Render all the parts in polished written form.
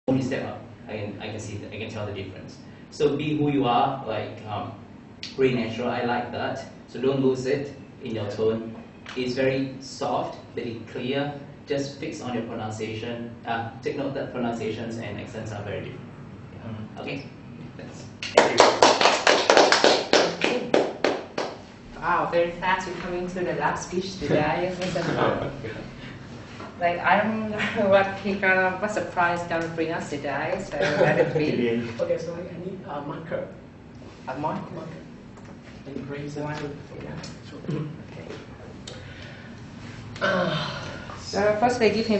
When you step up, I can see, I can tell the difference. So be who you are, like pretty natural. I like that. So don't lose it in your tone. It's very soft, very clear. Just fix on your pronunciation. Take note that pronunciations and accents are very different. Yeah. Okay. Thank you. Wow, very fast. We're coming to the last speech today. Like I don't know what surprise gonna bring us today. So let it be. Okay, so I need a marker. A marker. Can you raise one? Yeah. Sure. Okay. So first, they give him.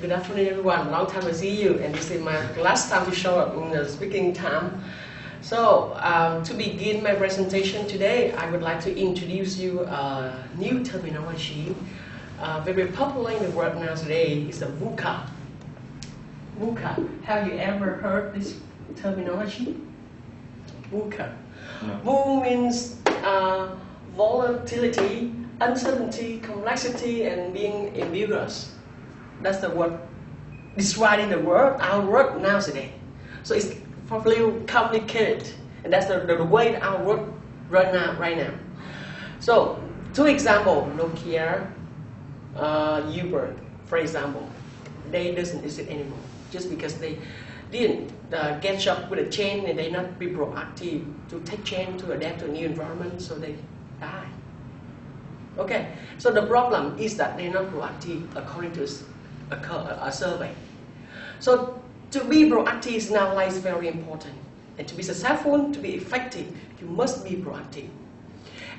Good afternoon, everyone. Long time to see you, and this is my last time to show up in the speaking time. So, to begin my presentation today, I would like to introduce you a new terminology. Very popular in the world nowadays is the VUCA. VUCA. Have you ever heard this terminology? VUCA. No. VU means volatility, uncertainty, complexity, and being ambiguous. That's the word describing the world, our world nowadays. So it's probably complicated, and that's the way our world right now. So, two examples: Nokia, Uber, for example, they doesn't exist anymore just because they didn't catch up with the change and they not be proactive to take change to adapt to a new environment, so they die. Okay, so the problem is that they're not proactive according to a survey. So to be proactive now is very important, and to be successful, to be effective, you must be proactive.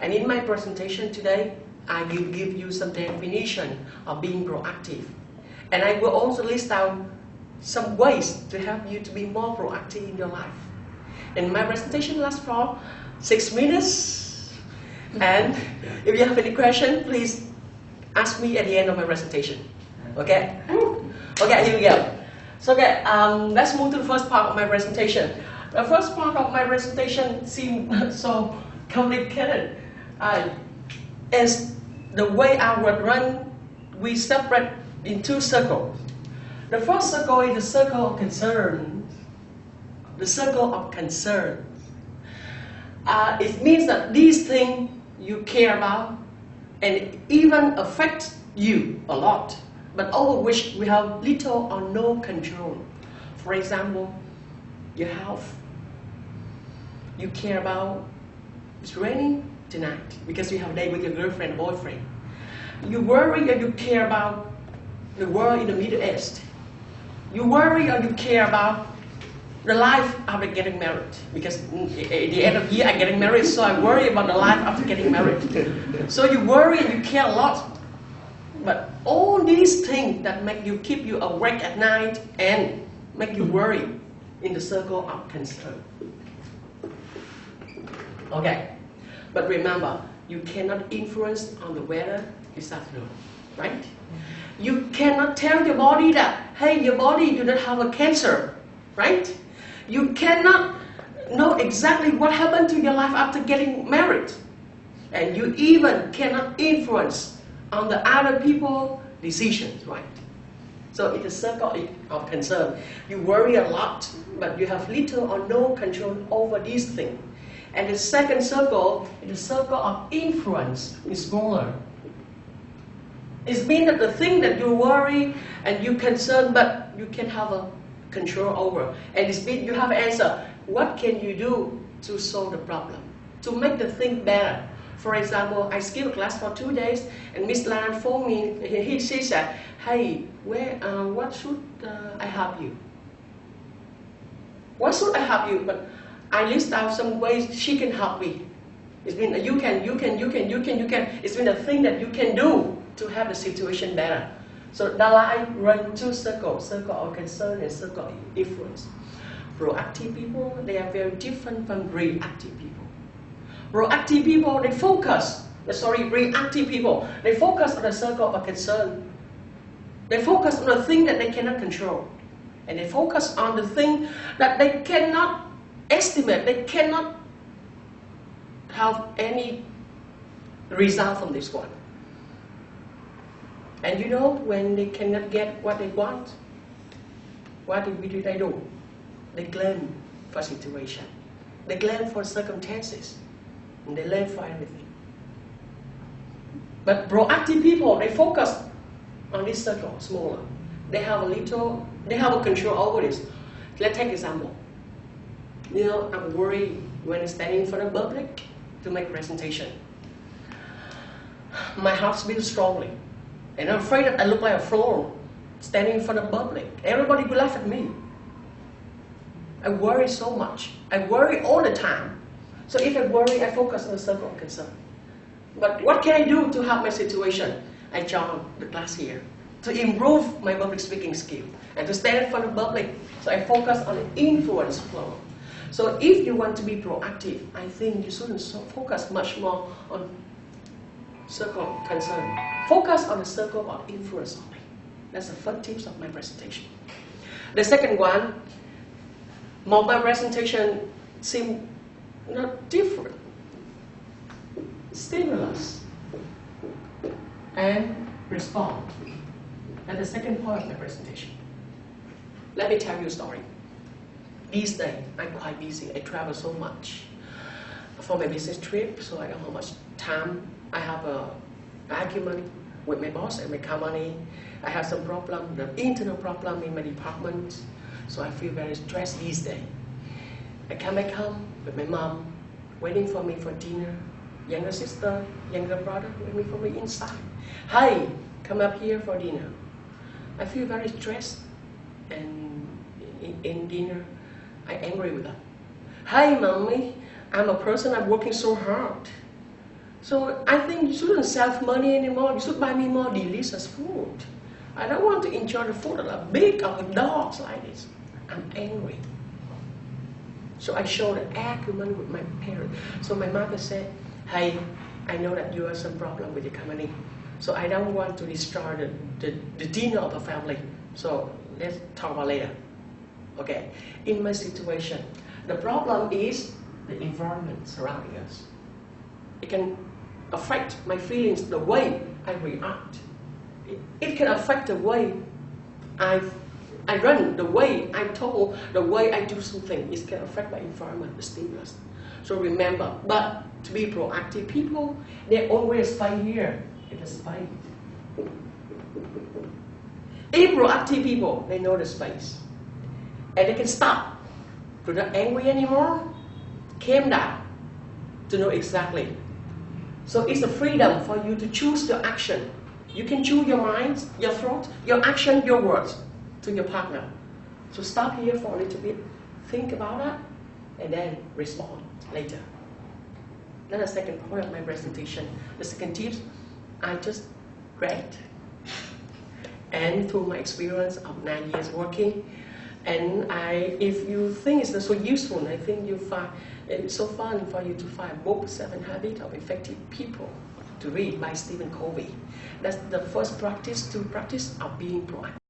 And in my presentation today, I will give you some definition of being proactive, and I will also list out some ways to help you to be more proactive in your life. And my presentation lasts for 6 minutes, and if you have any question, please ask me at the end of my presentation. Okay? Okay, here we go. So okay, let's move to the first part of my presentation. The first part of my presentation seems so complicated. As the way our world runs, we separate in two circles. The first circle is the circle of concern. The circle of concern. It means that these things you care about and even affect you a lot, but over which we have little or no control. For example, your health. You care about it's raining tonight because you have a date with your girlfriend or boyfriend. You worry or you care about the world in the Middle East. You worry or you care about the life after getting married, because at the end of the year I'm getting married, so I worry about the life after getting married. So you worry and you care a lot. But all these things that keep you awake at night and make you worry in the circle of concern. Okay, but remember, you cannot influence on the weather, is that true, right? You cannot tell your body that, hey, your body do not have a cancer, right? You cannot know exactly what happened to your life after getting married. And you even cannot influence on the other people's decisions, right? So it's a circle of concern. You worry a lot, but you have little or no control over these things. And the second circle is the circle of influence. It's smaller. It means that the thing that you worry and you concern, but you can have a control over. And it means you have an answer. What can you do to solve the problem? To make the thing better? For example, I skipped a class for 2 days, and Miss Lan phoned me. She said, "Hey, what should I help you? What should I help you?" But I list out some ways she can help me. It's been you can. It's been a thing that you can do to have the situation better. So the line run two circles: circle of concern and circle of influence. Proactive people, they are very different from reactive people. Proactive people, they focus. Reactive people, they focus on the circle of concern. They focus on the thing that they cannot control. And they focus on the thing that they cannot estimate. They cannot have any result from this one. And you know, when they cannot get what they want, what do they do? They blame for situation. They blame for circumstances. And they blame for everything. But proactive people, they focus on this circle, smaller. They have a control over this. Let's take example. You know, I'm worried when standing in front of public to make presentation. My heart beats strongly. And I'm afraid that I look like a fraud standing in front of public. Everybody will laugh at me. I worry so much. I worry all the time. So if I worry, I focus on the circle of concern. But what can I do to help my situation? I joined the class here to improve my public speaking skill and to stand in front of public. So I focus on the influence flow. So if you want to be proactive, I think you shouldn't focus much more on circle of concern. Focus on the circle of influence only. That's the first tips of my presentation. The second one, my presentation seems not different. Stimulus and respond. That's the second part of my presentation. Let me tell you a story. These days, I'm quite busy. I travel so much for my business trip, so I don't have much time. I have an argument with my boss and my company. I have some problem, the internal problem in my department, so I feel very stressed these days. I come back home with my mom, waiting for me for dinner. Younger sister, younger brother, waiting for me inside. Hey, come up here for dinner. I feel very stressed, and in dinner, I'm angry with her. Hey, mommy, I'm a person, I'm working so hard. So I think you shouldn't save money anymore. You should buy me more delicious food. I don't want to enjoy the food that are big of the dogs like this. I'm angry. So I showed the argument with my parents. So my mother said, hey, I know that you have some problem with your company. So I don't want to destroy the dinner of the family. So let's talk about later. Okay. In my situation, the problem is the environment surrounding us. It can affect my feelings, the way I react. It can affect the way I run, the way I talk, the way I do something. It can affect my environment, the stimulus. So remember, but to be proactive people, they always find here in the space. If proactive people, they know the space. And they can stop. They're not angry anymore. Calm down to know exactly. So it's a freedom for you to choose your action. You can choose your mind, your thought, your action, your words to your partner. So stop here for a little bit, think about that, and then respond later. That's the second part of my presentation. The second tip, I just read. And through my experience of 9 years working, and if you think it's so useful, I think you find it's so fun for you to find book 7 Habits of Effective People to read by Stephen Covey. That's the first practice of being proactive.